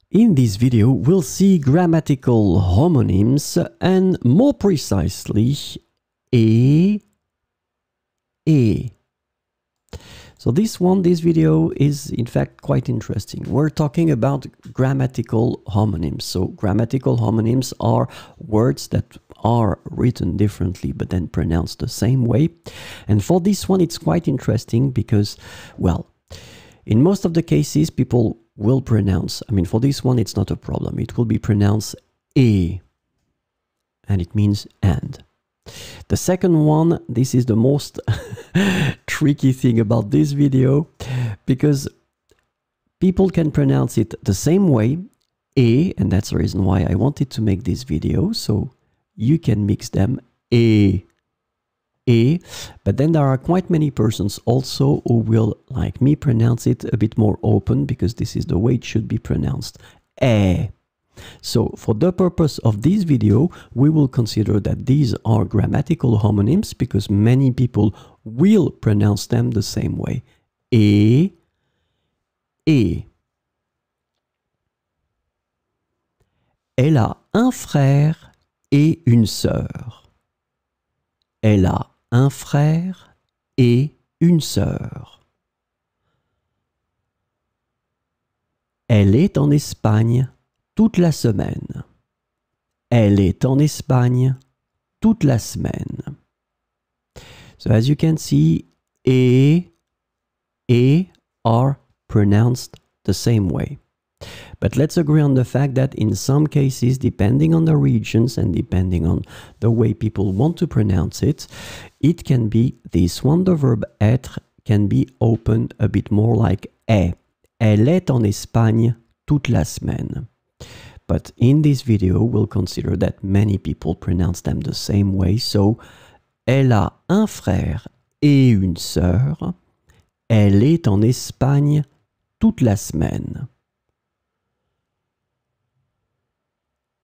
In this video, we'll see grammatical homonyms and more precisely, e. So this video is in fact quite interesting. We're talking about grammatical homonyms. So grammatical homonyms are words that are written differently but then pronounced the same way. And for this one, it's quite interesting because, well, in most of the cases, people will pronounce, for this one, it's not a problem. It will be pronounced e, and it means and. The second one, this is the most tricky thing about this video, because people can pronounce it the same way, e, and that's the reason why I wanted to make this video, so you can mix them, e. But then there are quite many persons also who will, like me, pronounce it a bit more open, because this is the way it should be pronounced, e. So for the purpose of this video, we will consider that these are grammatical homonyms because many people will pronounce them the same way. E. Elle a un frère et une sœur. Elle a un frère et une sœur. Elle est en Espagne toute la semaine. Elle est en Espagne toute la semaine. So as you can see, e are pronounced the same way. But let's agree on the fact that in some cases, depending on the regions and depending on the way people want to pronounce it, it can be this one, the verb être, can be opened a bit more like est. Elle est en Espagne toute la semaine. But in this video, we'll consider that many people pronounce them the same way. So, elle a un frère et une sœur. Elle est en Espagne toute la semaine.